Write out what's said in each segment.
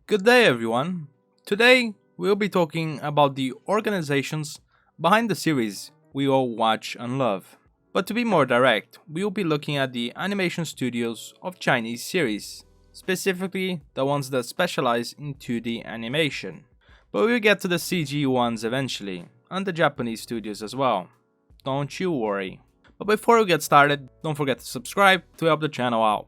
Good day, everyone. Today, we'll be talking about the organizations behind the series we all watch and love. But to be more direct, we'll be looking at the animation studios of Chinese series, specifically the ones that specialize in 2D animation. But we'll get to the CG ones eventually, and the Japanese studios as well. Don't you worry. But before we get started, don't forget to subscribe to help the channel out.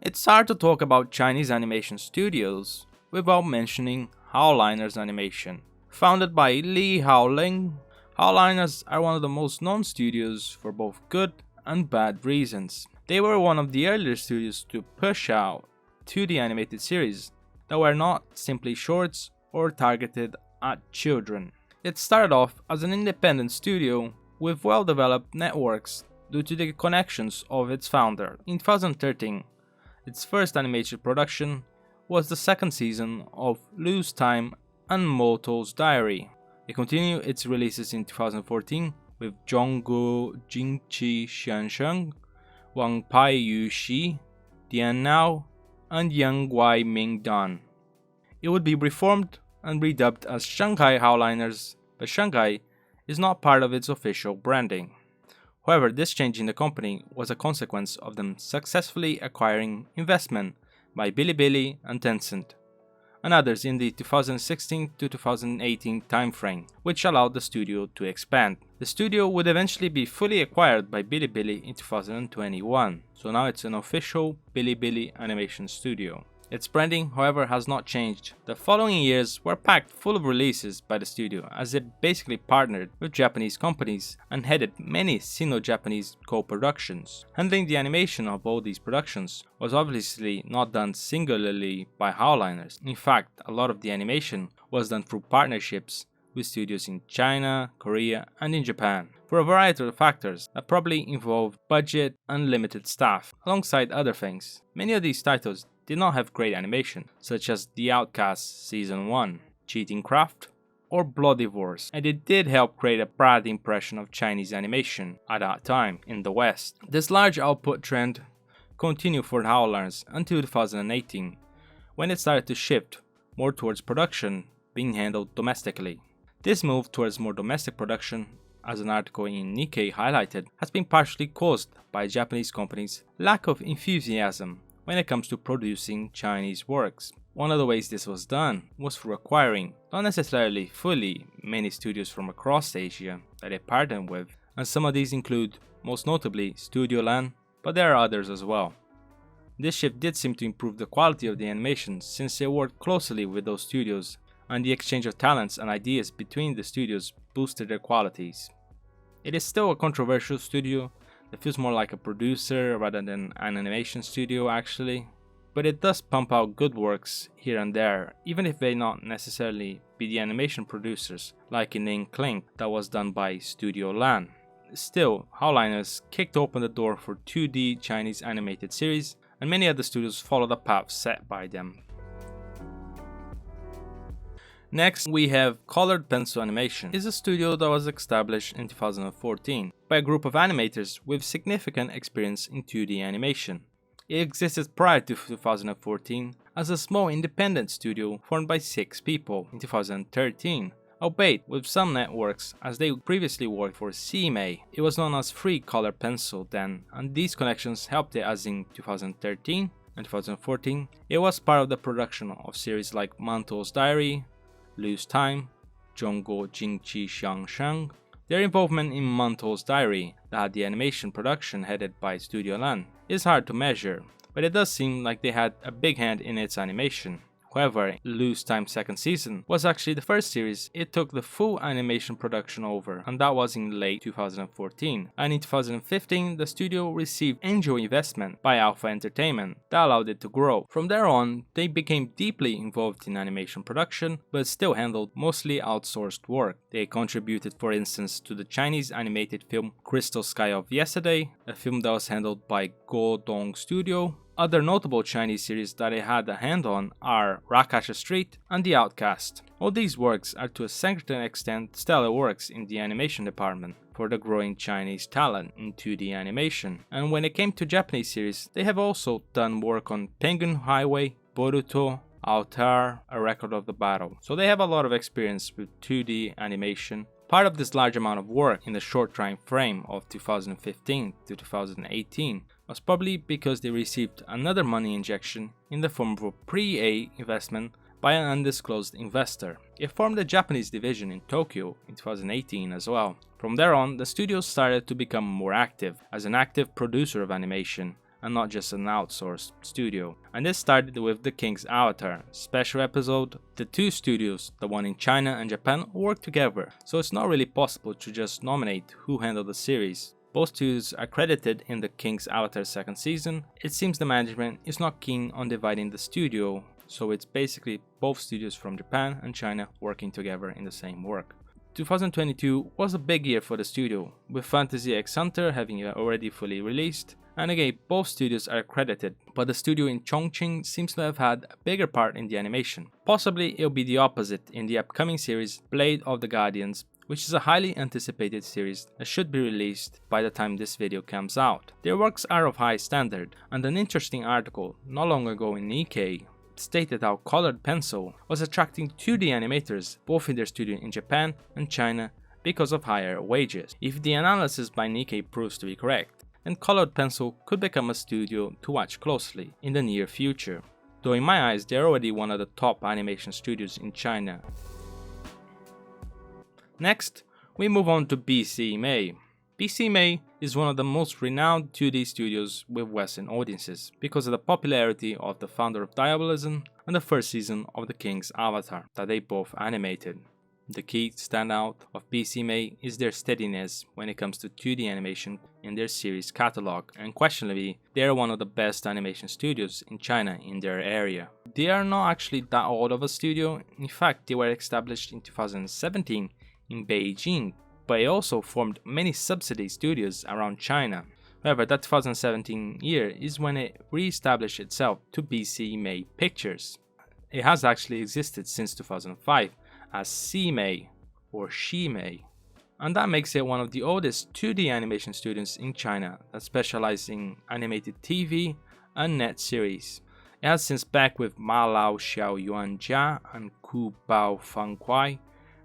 It's hard to talk about Chinese animation studios without mentioning Howliners Animation. Founded by Li Haoling, Howliners are one of the most known studios for both good and bad reasons. They were one of the earlier studios to push out 2D animated series that were not simply shorts or targeted at children. It started off as an independent studio with well-developed networks due to the connections of its founder. In 2013, its first animated production was the second season of Lose Time and Moto's Diary. It continued its releases in 2014 with Donghua Jingqi Xiansheng, Wang Pai Yu Shi, Dian Nao, and Yang Guai Ming Dan. It would be reformed and redubbed as Shanghai Howliners, but Shanghai is not part of its official branding. However, this change in the company was a consequence of them successfully acquiring investment by Bilibili and Tencent, and others in the 2016 to 2018 timeframe, which allowed the studio to expand. The studio would eventually be fully acquired by Bilibili in 2021, so now it's an official Bilibili animation studio. Its branding, however, has not changed. The following years were packed full of releases by the studio, as it basically partnered with Japanese companies and headed many Sino-Japanese co-productions. Handling the animation of all these productions was obviously not done singularly by Howliners. In fact, a lot of the animation was done through partnerships with studios in China, Korea, and in Japan, for a variety of factors that probably involved budget and limited staff, alongside other things. Many of these titles did not have great animation, such as The Outcast Season 1, Cheating Craft, or Bloody Wars, and it did help create a bad impression of Chinese animation at that time in the West. This large output trend continued for Howlers until 2018, when it started to shift more towards production being handled domestically. This move towards more domestic production, as an article in Nikkei highlighted, has been partially caused by Japanese companies' lack of enthusiasm when it comes to producing Chinese works. One of the ways this was done was through acquiring, not necessarily fully, many studios from across Asia that they partnered with, and some of these include, most notably, Studio Lan, but there are others as well. This shift did seem to improve the quality of the animation since they worked closely with those studios, and the exchange of talents and ideas between the studios boosted their qualities. It is still a controversial studio. It feels more like a producer rather than an animation studio actually, but it does pump out good works here and there, even if they not necessarily be the animation producers, like in Ink Clink that was done by Studio Lan. Still, Howliners kicked open the door for 2D Chinese animated series, and many other studios followed the path set by them. Next, we have Colored Pencil Animation. It's a studio that was established in 2014 by a group of animators with significant experience in 2D animation. It existed prior to 2014 as a small independent studio formed by 6 people in 2013, albeit with some networks as they previously worked for CMA. It was known as Free Color Pencil then, and these connections helped it as in 2013 and 2014 it was part of the production of series like Manto's Diary, Lose Time, Donghua Jingqi Xiangsheng. Their involvement in Manto's Diary, that had the animation production headed by Studio Lan, is hard to measure, but it does seem like they had a big hand in its animation. However, Lose Time second season was actually the first series it took the full animation production over, and that was in late 2014. And in 2015, the studio received angel investment by Alpha Entertainment that allowed it to grow. From there on, they became deeply involved in animation production, but still handled mostly outsourced work. They contributed, for instance, to the Chinese animated film Crystal Sky of Yesterday, a film that was handled by Godong Studio. Other notable Chinese series that it had a hand on are Rakasha Street and The Outcast. All these works are to a certain extent stellar works in the animation department. for the growing Chinese talent in 2D animation. And when it came to Japanese series, they have also done work on Penguin Highway, Boruto, Altar, A Record of the Battle. So they have a lot of experience with 2D animation. Part of this large amount of work in the short time frame of 2015 to 2018 was probably because they received another money injection in the form of a pre-A investment by an undisclosed investor. It formed a Japanese division in Tokyo in 2018 as well. From there on, the studio started to become more active as an active producer of animation and not just an outsourced studio. And this started with The King's Avatar special episode. The two studios, the one in China and Japan, worked together, so it's not really possible to just nominate who handled the series. Both studios are credited in The King's Avatar second season. It seems the management is not keen on dividing the studio, so it's basically both studios from Japan and China working together in the same work. 2022 was a big year for the studio, with Fantasy X Hunter having already fully released. And again, both studios are credited, but the studio in Chongqing seems to have had a bigger part in the animation. Possibly it'll be the opposite in the upcoming series Blade of the Guardians, which is a highly anticipated series that should be released by the time this video comes out. Their works are of high standard, and an interesting article not long ago in Nikkei stated how Colored Pencil was attracting 2D animators both in their studio in Japan and China because of higher wages. If the analysis by Nikkei proves to be correct, then Colored Pencil could become a studio to watch closely in the near future, though in my eyes they're already one of the top animation studios in China. Next, we move on to BCMA. BCMA is one of the most renowned 2D studios with Western audiences because of the popularity of the founder of Diabolism and the first season of The King's Avatar that they both animated. The key standout of BCMA is their steadiness when it comes to 2D animation in their series catalog, and unquestionably, they are one of the best animation studios in China in their area. They are not actually that old of a studio. In fact, they were established in 2017 in Beijing, but it also formed many subsidiary studios around China. However, that 2017 year is when it re-established itself to BCMA Pictures. It has actually existed since 2005 as CMA or Shimei, and that makes it one of the oldest 2D animation studios in China that specialize in animated TV and net series. It has since back with Ma Lao Xiao Yuan Jia and Ku Bao Fang Kuai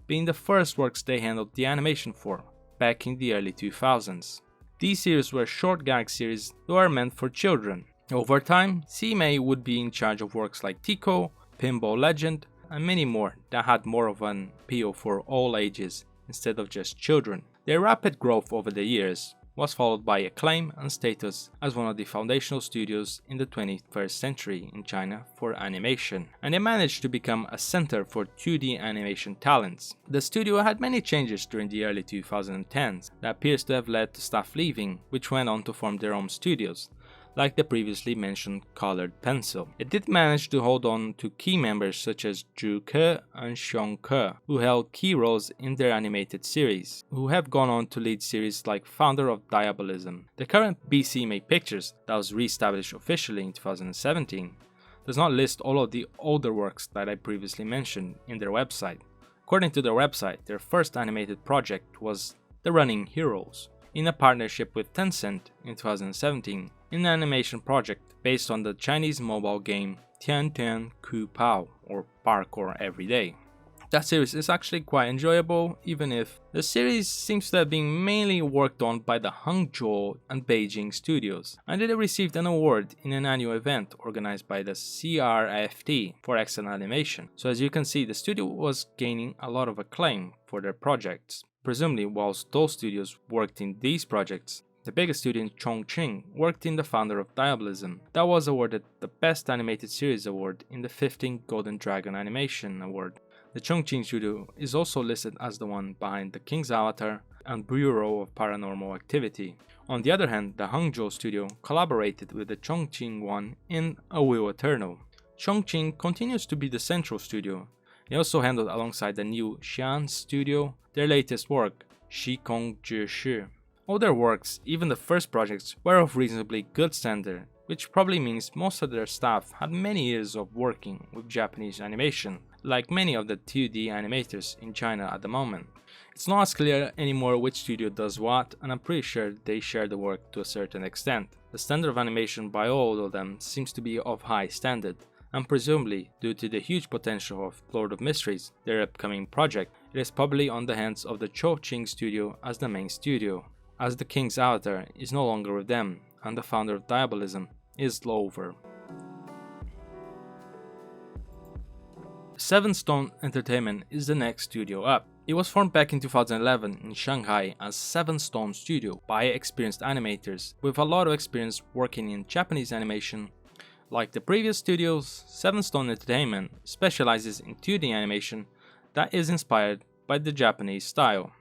being the first works they handled the animation for, back in the early 2000s. These series were short gag series that were meant for children. Over time, CMA would be in charge of works like Tico, Pinball Legend, and many more that had more of an appeal for all ages instead of just children. Their rapid growth over the years was followed by acclaim and status as one of the foundational studios in the 21st century in China for animation, and they managed to become a center for 2D animation talents. The studio had many changes during the early 2010s that appears to have led to staff leaving, which went on to form their own studios, like the previously mentioned Colored Pencil. It did manage to hold on to key members such as Zhu Ke and Xiong Ke, who held key roles in their animated series, who have gone on to lead series like founder of Diabolism. The current BCMA Pictures, that was re-established officially in 2017, does not list all of the older works that I previously mentioned in their website. According to their website, their first animated project was The Running Heroes, in a partnership with Tencent in 2017, in an animation project based on the Chinese mobile game Tian Tian Ku Pao, or Parkour Every Day. That series is actually quite enjoyable, even if the series seems to have been mainly worked on by the Hangzhou and Beijing studios, and it received an award in an annual event organized by the CRFT for excellent animation. So as you can see, the studio was gaining a lot of acclaim for their projects. Presumably, whilst those studios worked in these projects, the biggest studio in Chongqing worked in the founder of Diabolism, that was awarded the Best Animated Series Award in the 15th Golden Dragon Animation Award. The Chongqing studio is also listed as the one behind The King's Avatar and Bureau of Paranormal Activity. On the other hand, the Hangzhou studio collaborated with the Chongqing one in A Will Eternal. Chongqing continues to be the central studio. They also handled alongside the new Xi'an studio their latest work, Shikong Zhishi. All their works, even the first projects, were of reasonably good standard, which probably means most of their staff had many years of working with Japanese animation, like many of the 2D animators in China at the moment. It's not as clear anymore which studio does what, and I'm pretty sure they share the work to a certain extent. The standard of animation by all of them seems to be of high standard, and presumably, due to the huge potential of Lord of Mysteries, their upcoming project, it is probably on the hands of the Cho Ching studio as the main studio, as the King's Avatar is no longer with them, and the founder of Diabolism is Lover. Seven Stone Entertainment is the next studio up. It was formed back in 2011 in Shanghai as Seven Stone Studio by experienced animators with a lot of experience working in Japanese animation. Like the previous studios, Seven Stone Entertainment specializes in 2D animation that is inspired by the Japanese style.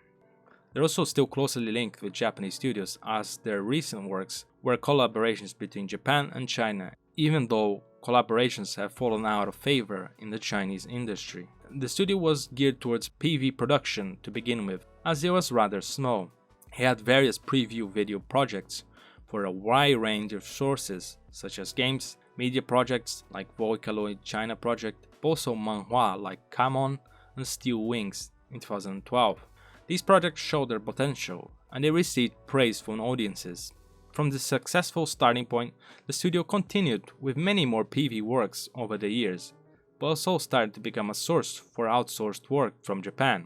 They're also still closely linked with Japanese studios, as their recent works were collaborations between Japan and China, even though collaborations have fallen out of favor in the Chinese industry. The studio was geared towards PV production to begin with, as it was rather small. He had various preview video projects for a wide range of sources, such as games, media projects like Vocaloid China project, but also manhwa like Come On and Steel Wings in 2012. These projects showed their potential, and they received praise from audiences. From this successful starting point, the studio continued with many more PV works over the years, but also started to become a source for outsourced work from Japan.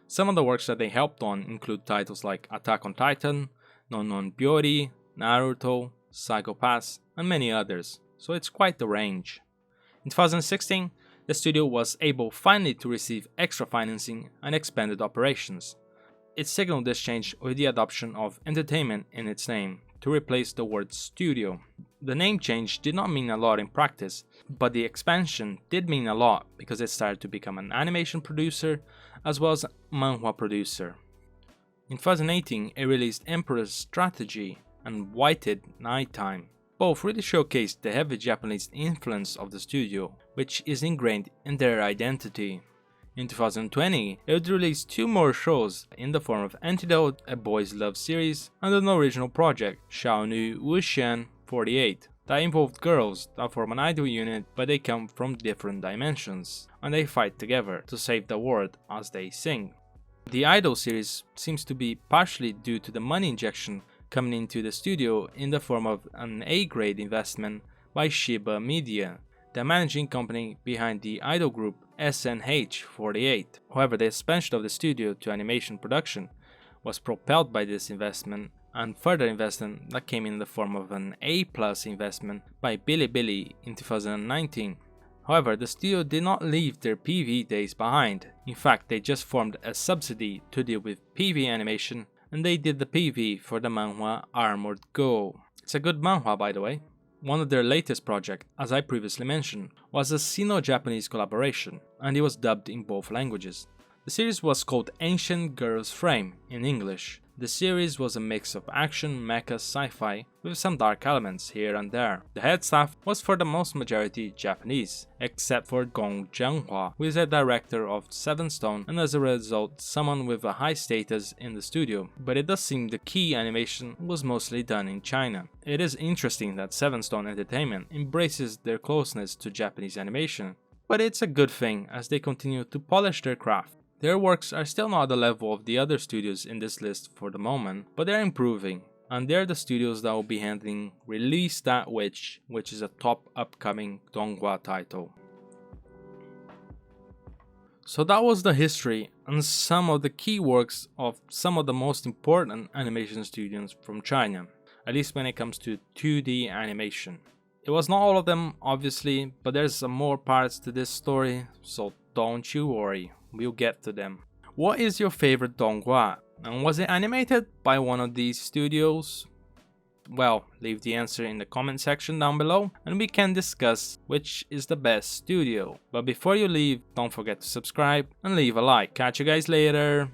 Some of the works that they helped on include titles like Attack on Titan, Non Non Byori, Naruto, Psycho Pass, and many others, so it's quite the range. In 2016, the studio was able finally to receive extra financing and expanded operations. It signaled this change with the adoption of entertainment in its name, to replace the word studio. The name change did not mean a lot in practice, but the expansion did mean a lot because it started to become an animation producer as well as a manhwa producer. In 2018, it released Emperor's Strategy and Whited Nighttime. Both really showcased the heavy Japanese influence of the studio, which is ingrained in their identity. In 2020, it would release 2 more shows in the form of Antidote, a boys' love series, and an original project, Xiaonu Wuxian 48, that involved girls that form an idol unit but they come from different dimensions, and they fight together to save the world as they sing. The idol series seems to be partially due to the money injection coming into the studio in the form of an A-grade investment by Shiba Media, the managing company behind the idol group SNH48. However, the expansion of the studio to animation production was propelled by this investment, and further investment that came in the form of an A+ investment by Bilibili in 2019. However, the studio did not leave their PV days behind. In fact, they just formed a subsidy to deal with PV animation, and they did the PV for the manhwa Armored Go. It's a good manhwa, by the way. One of their latest projects, as I previously mentioned, was a Sino-Japanese collaboration, and it was dubbed in both languages. The series was called Ancient Girl's Frame in English. The series was a mix of action, mecha, sci-fi, with some dark elements here and there. The head staff was for the most majority Japanese, except for Donghua, who is a director of Seven Stone and as a result someone with a high status in the studio, but it does seem the key animation was mostly done in China. It is interesting that Seven Stone Entertainment embraces their closeness to Japanese animation, but it's a good thing as they continue to polish their craft. Their works are still not at the level of the other studios in this list for the moment, but they're improving, and they're the studios that will be handling Release That Witch, which is a top upcoming Donghua title. So that was the history and some of the key works of some of the most important animation studios from China, at least when it comes to 2D animation. It was not all of them, obviously, but there's some more parts to this story, so don't you worry. We'll get to them. What is your favorite Donghua? And was it animated by one of these studios? Well, leave the answer in the comment section down below and we can discuss which is the best studio. But before you leave, don't forget to subscribe and leave a like. Catch you guys later.